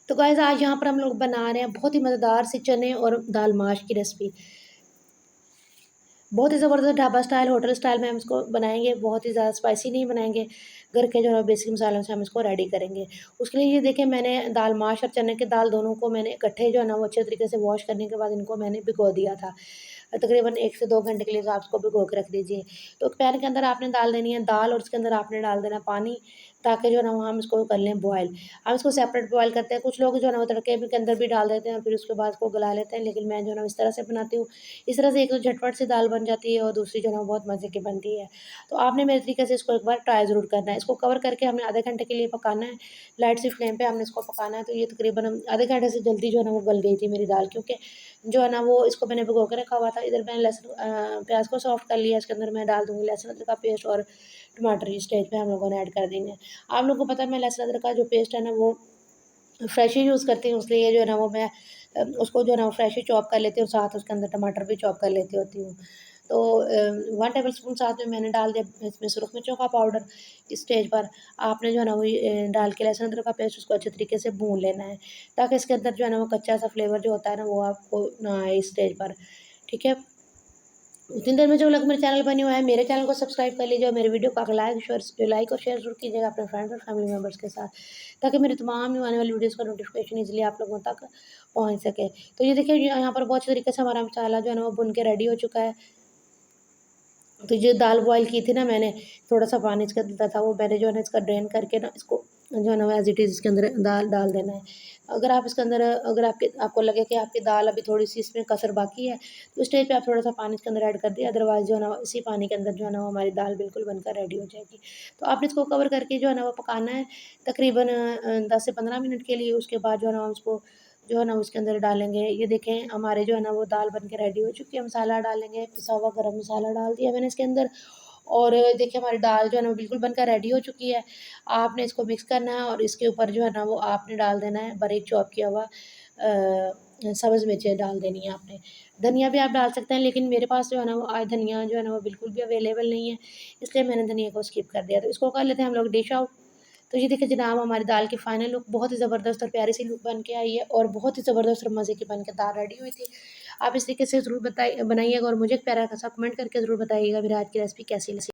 तो गाइज़ आज यहाँ पर हम लोग बना रहे हैं बहुत ही मज़ेदार सी चने और दाल माश की रेसिपी। बहुत ही ज़बरदस्त ढाबा स्टाइल, होटल स्टाइल में हम इसको बनाएँगे, बहुत ही ज़्यादा स्पाइसी नहीं बनाएँगे। घर के जो है बेसिक मसालों से हम इसको रेडी करेंगे। उसके लिए ये देखिए मैंने दाल माश और चने की दाल दोनों को मैंने इकट्ठे जो है ना वो अच्छे तरीके से वॉश करने के बाद इनको मैंने भिगो दिया था। तकरीबन 1 से 2 घंटे के लिए तो आप इसको भिगो के रख दीजिए। तो एक पैन के अंदर आपने डाल देनी है दाल और उसके अंदर आपने डाल देना पानी, ताकि जो है ना वो हम इसको कर लें बॉयल। हम इसको सेपरेट बॉयल करते हैं, कुछ लोग जो है ना वो तड़के के अंदर भी डाल देते हैं और फिर उसके बाद इसको गला लेते हैं, लेकिन मैं जो है ना इस तरह से बनाती हूँ। इस तरह से एक तो झटपट से दाल बन जाती है और दूसरी जो है ना बहुत मज़े की बनती है। तो आपने मेरे तरीके से इसको एक बार ट्राई ज़रूर करना है। इसको कवर करके हमने आधे घंटे के लिए पकाना है, लाइट सी फ्लेम पे हमने इसको पकाना है। तो ये तकरीबन हम आधे घंटे से जल्दी जो है ना वो गल गई थी मेरी दाल, क्योंकि जो है ना वो इसको मैंने भिगो के रखा हुआ था। इधर मैंने प्याज़ को सॉफ्ट कर लिया, इसके अंदर मैं डाल दूँगी लहसुन अदरक का पेस्ट और टमाटर इस स्टेज पे हम लोगों ने ऐड कर देंगे। आप लोगों को पता है मैं लहसुन अदरक का जो पेस्ट है ना वो फ्रेश ही यूज़ करती हूँ, इसलिए जो है ना वो मैं उसको जो है ना वो फ्रेश ही चॉप कर लेती हूँ, साथ उसके अंदर टमाटर भी चॉप कर लेती होती हूँ। तो 1 टेबलस्पून साथ में मैंने डाल दिया इसमें सुरख मिर्चों का पाउडर। इस स्टेज पर आपने जो है ना वो डाल के लहसुन अदरक का पेस्ट उसको अच्छे तरीके से भून लेना है, ताकि इसके अंदर जो है ना वो कच्चा सा फ्लेवर जो होता है ना वो आपको ना आए इस स्टेज पर, ठीक है? उतनी देर में जब तक मेरे चैनल पर न्यू है, मेरे चैनल को सब्सक्राइब कर लीजिए और मेरे वीडियो को लाइक और शेयर ज़रूर कीजिएगा अपने फ्रेंड्स और फैमिली मेंबर्स के साथ, ताकि मेरी तमाम न्यू आने वाली वीडियोज़ का नोटिफिकेशन ईज़िली आप लोगों तक पहुँच सके। तो ये देखिए यहाँ पर बहुत अच्छे तरीके से हमारा मसाला जो है ना वो भुन के रेडी हो चुका है। तो जो दाल बॉयल की थी ना मैंने, थोड़ा-सा पानी इसके अंदर था, वो मैंने जो है ना इसका ड्रेन करके ना इसको जो है ना वो एज़ इट इज़ इसके अंदर दाल डाल देना है। अगर आप इसके अंदर अगर आपको लगे कि आपकी दाल अभी थोड़ी-सी इसमें कसर बाकी है, तो उस स्टेज पे आप थोड़ा-सा पानी इसके अंदर ऐड कर दिए, अदरवाइज़ जो है ना इसी पानी के अंदर जो है ना वो हमारी दाल बिल्कुल बनकर रेडी हो जाएगी। तो आपने इसको कवर करके जो है ना वो पकाना है तकरीबन 10 से 15 मिनट के लिए। उसके बाद जो है ना हम उसको जो है ना उसके अंदर डालेंगे। ये देखें हमारे जो है ना वो दाल बन के रेडी हो चुकी है। मसाला डालेंगे, पिसा हुआ गरम मसाला डाल दिया मैंने इसके अंदर और देखिए हमारी दाल जो है ना वो बिल्कुल बनकर रेडी हो चुकी है। आपने इसको मिक्स करना है और इसके ऊपर जो है ना वो आपने डाल देना है बारीक चॉप किया हुआ सब्ज़ मिर्चें डाल देनी है आपने। धनिया भी आप डाल सकते हैं, लेकिन मेरे पास जो है ना वो आज धनिया जो है ना वो बिल्कुल भी अवेलेबल नहीं है, इसलिए मैंने धनिया को स्किप कर दिया। तो इसको कर लेते हैं हम लोग डिश आउट। तो ये देखिए जनाब हमारी दाल की फाइनल लुक बहुत ही ज़बरदस्त और प्यारी सी लुक बन के आई है और बहुत ही ज़बरदस्त और मज़े की बन के दाल रेडी हुई थी। आप इस तरीके से ज़रूर बनाइएगा और मुझे एक प्यारा सा कमेंट करके ज़रूर बताइएगा मेरी आज की रेसिपी कैसी लगी।